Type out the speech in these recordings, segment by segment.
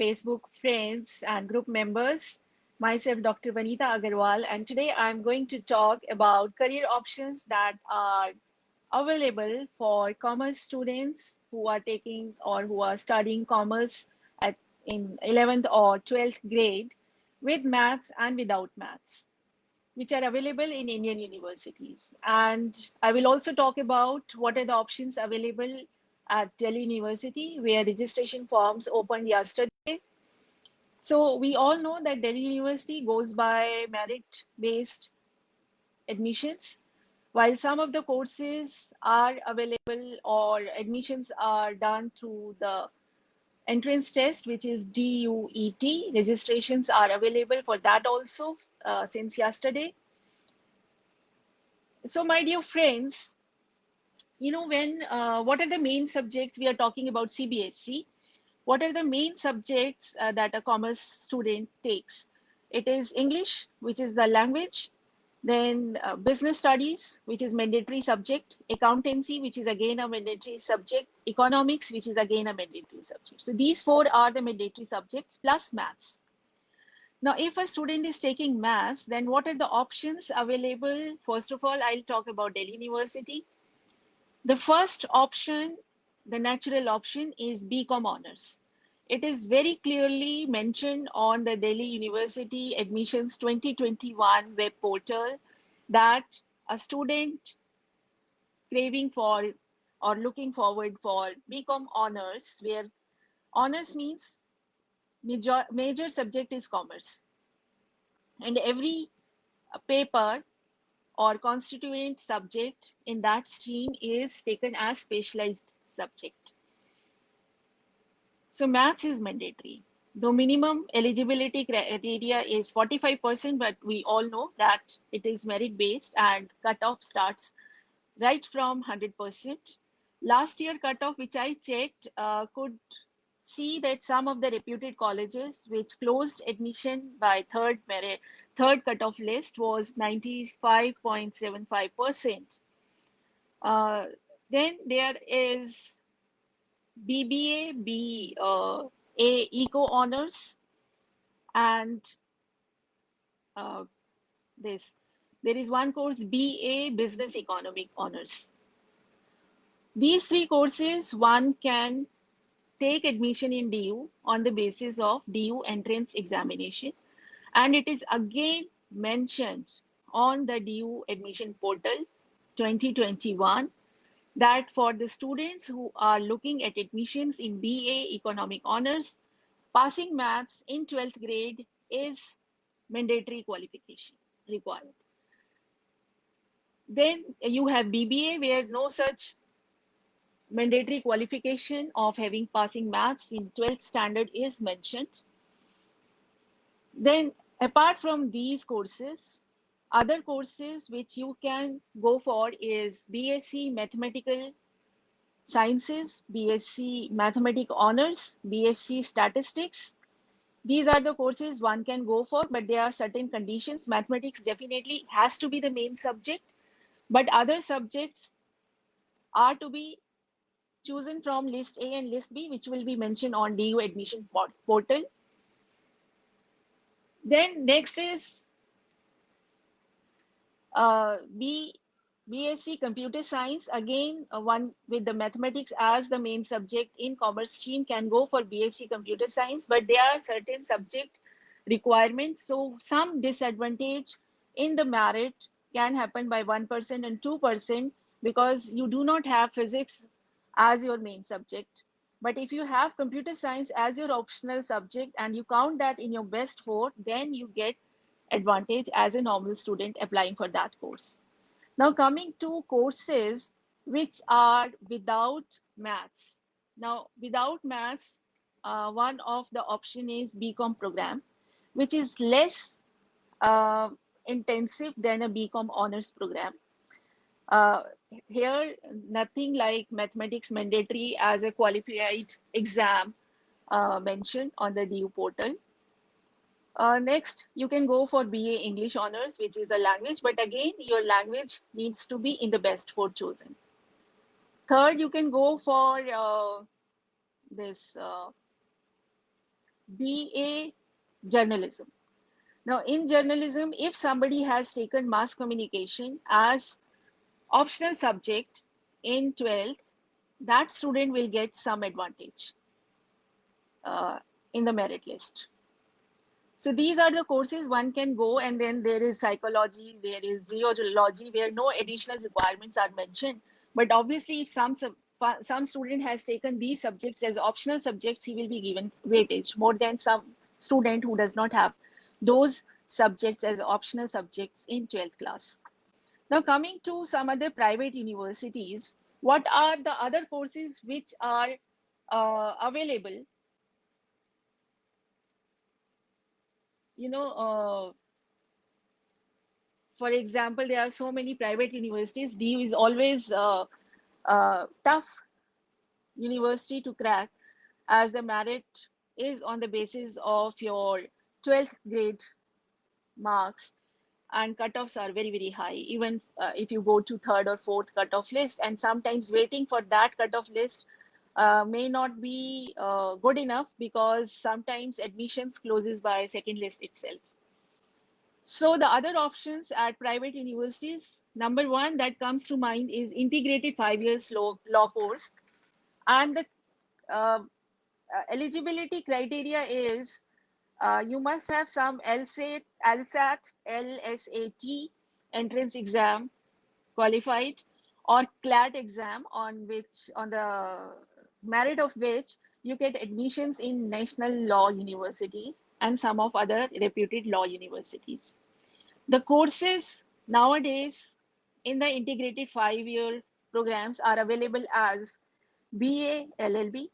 Facebook friends and group members. Myself, Dr. Vanita Agarwal, and today I'm going to talk about career options that are available for commerce students who are taking or who are studying commerce at in 11th or 12th grade with maths and without maths, which are available in Indian universities. And I will also talk about what are the options available at Delhi University, where registration forms opened yesterday. So we all know that Delhi University goes by merit-based admissions, while some of the courses are available or admissions are done through the entrance test, which is DUET. Registrations are available for that also since yesterday. So, my dear friends, when what are the main subjects we are talking about CBSE? What are the main subjects that a commerce student takes? It is English, which is the language, then business studies, which is mandatory subject, accountancy, which is again a mandatory subject, economics, which is again a mandatory subject. So these four are the mandatory subjects plus maths. Now, if a student is taking maths, then what are the options available? First of all, I'll talk about Delhi University. The first option, the natural option, is BCom honors. It is very clearly mentioned on the Delhi University Admissions 2021 web portal that a student craving for or looking forward for BCom honors, where honors means major subject is commerce, and every paper or constituent subject in that stream is taken as specialized subject. So maths is mandatory. The minimum eligibility criteria is 45%, but we all know that it is merit based and cutoff starts right from 100%. Last year cutoff, which I checked, could see that some of the reputed colleges which closed admission by third cutoff list was 95.75%. Then there is BBA, A Eco Honors, and uh, this. There is one course BA Business Economic Honors. These three courses, one can take admission in DU on the basis of DU entrance examination, and it is again mentioned on the DU admission portal 2021 that for the students who are looking at admissions in BA Economic Honors, passing maths in 12th grade is mandatory qualification required. Then you have BBA, where no such mandatory qualification of having passing maths in 12th standard is mentioned. Then apart from these courses, other courses which you can go for is BSc Mathematical Sciences, BSc Mathematics Honors, BSc Statistics. These are the courses one can go for, but there are certain conditions. Mathematics definitely has to be the main subject, but other subjects are to be chosen from list A and list B, which will be mentioned on DU admission portal. Then next is BSc Computer Science. Again, one with the mathematics as the main subject in commerce stream can go for BSc Computer Science, but there are certain subject requirements. So some disadvantage in the merit can happen by 1% and 2% because you do not have physics as your main subject. But if you have computer science as your optional subject and you count that in your best four, then you get advantage as a normal student applying for that course. Now coming to courses which are without maths. Now without maths, one of the option is BCom program, which is less uh, intensive than a BCom honors program. Uh, Here, nothing like mathematics mandatory as a qualified exam mentioned on the DU portal. Next, you can go for BA English Honors, which is a language, but again, your language needs to be in the best four chosen. Third, you can go for this BA Journalism. Now, in journalism, if somebody has taken mass communication as optional subject in 12th, that student will get some advantage uh, in the merit list. So these are the courses one can go, and then there is psychology, there is geology, where no additional requirements are mentioned. But obviously, if some student has taken these subjects as optional subjects, he will be given weightage more than some student who does not have those subjects as optional subjects in 12th class. Now, coming to some other private universities, what are the other courses which are available? You know, for example, there are so many private universities. DU is always tough university to crack, as the merit is on the basis of your 12th grade marks, and cutoffs are very, very high, even if you go to third or fourth cutoff list. And sometimes waiting for that cutoff list may not be good enough, because sometimes admissions closes by second list itself. So the other options at private universities, number one that comes to mind is integrated 5 years law course. And the uh, eligibility criteria is you must have some LSAT entrance exam qualified, or CLAT exam, on the merit of which you get admissions in national law universities and some of other reputed law universities. The courses nowadays in the integrated 5 year programs are available as BA LLB.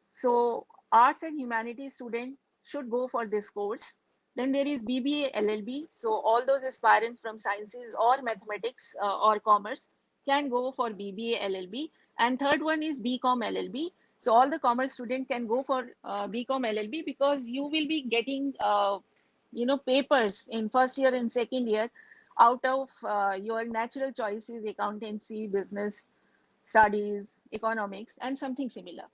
So arts and humanities student should go for this course. Then there is BBA LLB. So all those aspirants from sciences or mathematics or commerce can go for BBA LLB. And third one is BCom LLB. So all the commerce student can go for BCom LLB, because you will be getting papers in first year and second year out of your natural choices: accountancy, business studies, economics, and something similar,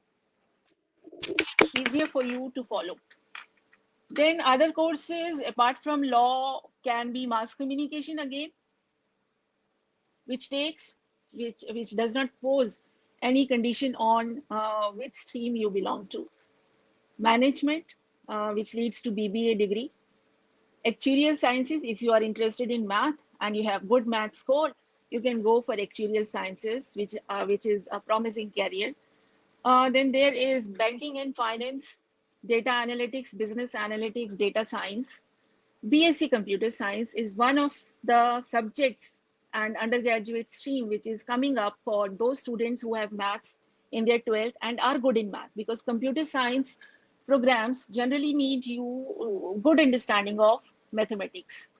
easier for you to follow. Then other courses apart from law can be mass communication again, which takes which does not pose any condition on which stream you belong to. Management, which leads to BBA degree. Actuarial sciences, if you are interested in math and you have good math score, you can go for actuarial sciences, which is a promising career. Then there is banking and finance, data analytics, business analytics, data science. BSc Computer Science is one of the subjects and undergraduate stream which is coming up for those students who have maths in their 12th and are good in math, because computer science programs generally need you good understanding of mathematics.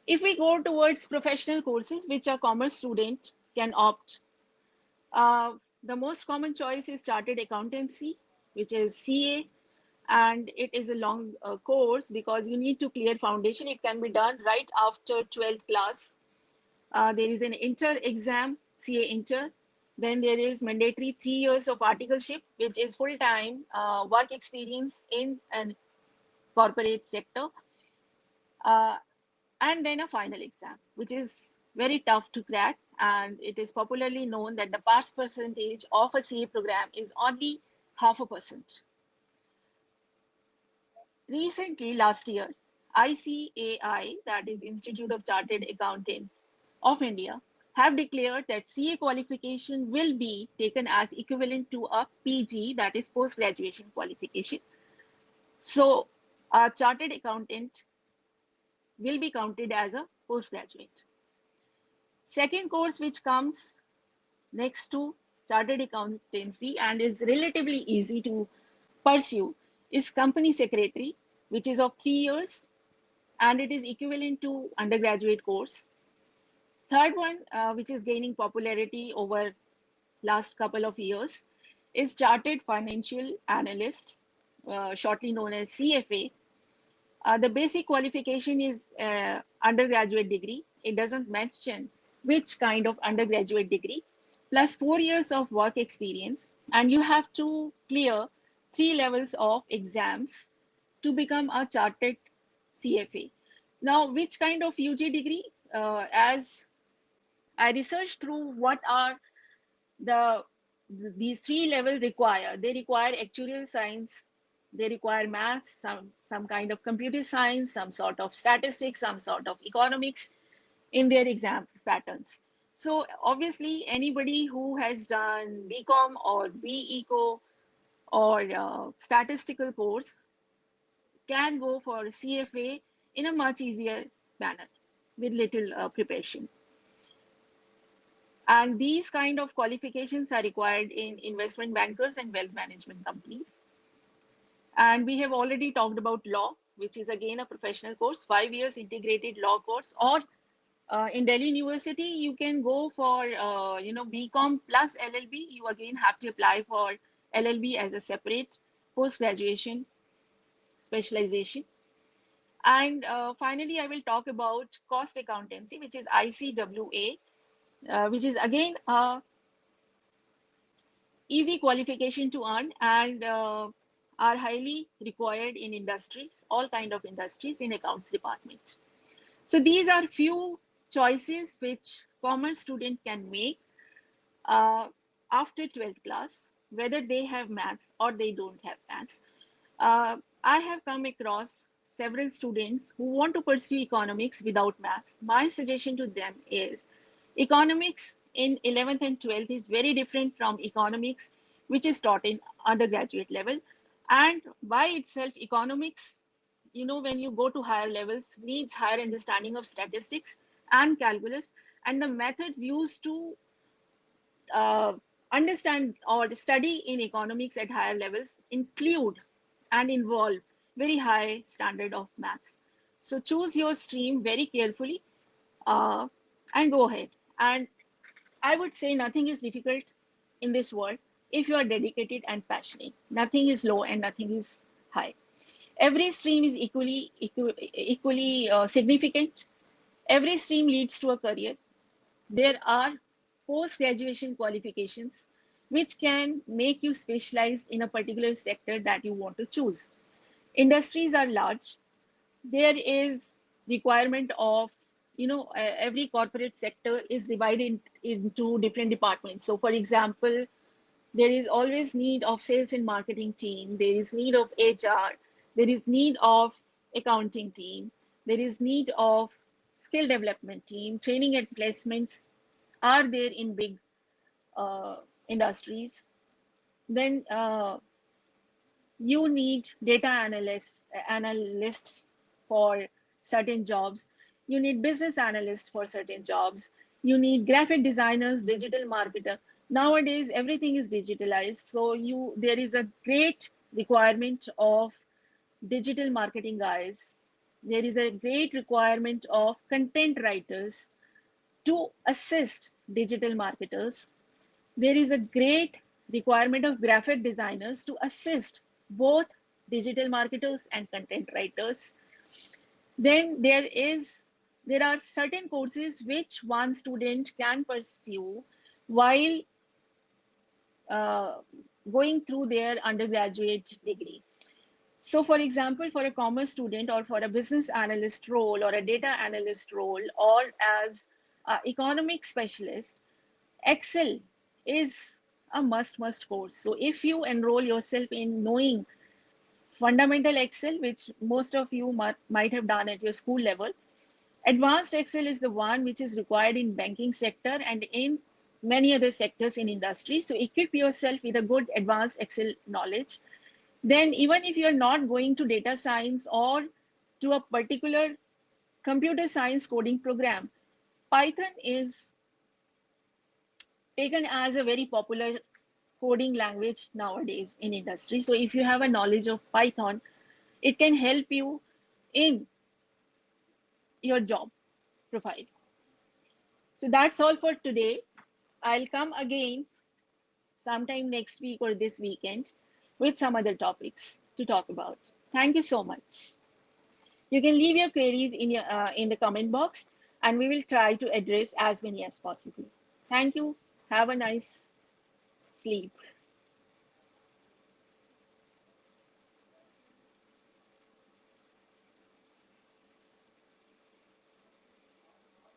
If we go towards professional courses which a commerce student can opt, the most common choice is chartered accountancy, which is CA, and it is a long course because you need to clear foundation. It can be done right after 12th class. There is an inter exam, CA inter. Then there is mandatory 3 years of articleship, which is full-time work experience in an corporate sector. Uh, and then a final exam, which is very tough to crack. And it is popularly known that the pass percentage of a CA program is only 0.5%. Recently, last year, ICAI, that is Institute of Chartered Accountants of India, have declared that CA qualification will be taken as equivalent to a PG, that is post graduation qualification. So, a chartered accountant will be counted as a postgraduate. Second course which comes next to chartered accountancy and is relatively easy to pursue is company secretary, which is of 3 years, and it is equivalent to undergraduate course. Third one, which is gaining popularity over last couple of years, is chartered financial analysts, shortly known as CFA. The basic qualification is undergraduate degree. It doesn't mention which kind of undergraduate degree, plus 4 years of work experience, and you have to clear 3 levels of exams to become a chartered CFA. Now, which kind of UG degree? As I researched through what are the these 3 level require. They require actuarial science, they require maths, some kind of computer science, some sort of statistics, some sort of economics in their exam patterns. So obviously, anybody who has done BCom or BEco or statistical course can go for CFA in a much easier manner with little preparation. And these kind of qualifications are required in investment bankers and wealth management companies. And we have already talked about law, which is again a professional course, 5 years integrated law course, or in Delhi University, you can go for BCom plus LLB. You again have to apply for LLB as a separate post graduation specialization. And finally, I will talk about cost accountancy, which is ICWA, which is again a easy qualification to earn and are highly required in industries, all kind of industries in accounts department. So these are few choices which commerce student can make uh, after 12th class, whether they have maths or they don't have maths. I have come across several students who want to pursue economics without maths. My suggestion to them is economics in 11th and 12th is very different from economics which is taught in undergraduate level. And by itself, economics, when you go to higher levels, needs higher understanding of statistics and calculus, and the methods used to uh, understand or study in economics at higher levels include and involve very high standard of maths. So choose your stream very carefully uh, and go ahead. And I would say nothing is difficult in this world if you are dedicated and passionate. Nothing is low and nothing is high. Every stream is equally significant. Every stream leads to a career. There are post graduation qualifications which can make you specialized in a particular sector that you want to choose. Industries are large. There is requirement of, every corporate sector is divided into different departments. So for example, there is always need of sales and marketing team, there is need of HR, there is need of accounting team, there is need of skill development team. Training and placements are there in big industries. Then you need data analysts for certain jobs. You need business analysts for certain jobs. You need graphic designers, digital marketer. Nowadays everything is digitalized, so there is a great requirement of digital marketing guys. There is a great requirement of content writers to assist digital marketers. There is a great requirement of graphic designers to assist both digital marketers and content writers. Then there are certain courses which one student can pursue while uh, going through their undergraduate degree. So for example, for a commerce student or for a business analyst role or a data analyst role or as an economic specialist, Excel is a must course. So if you enroll yourself in knowing fundamental Excel, which most of you might have done at your school level, advanced Excel is the one which is required in banking sector and in many other sectors in industry. So equip yourself with a good advanced Excel knowledge. Then even if you're not going to data science or to a particular computer science coding program, Python is taken as a very popular coding language nowadays in industry. So if you have a knowledge of Python, it can help you in your job profile. So that's all for today. I'll come again sometime next week or this weekend with some other topics to talk about. Thank you so much. You can leave your queries in the comment box and we will try to address as many as possible. Thank you. Have a nice sleep.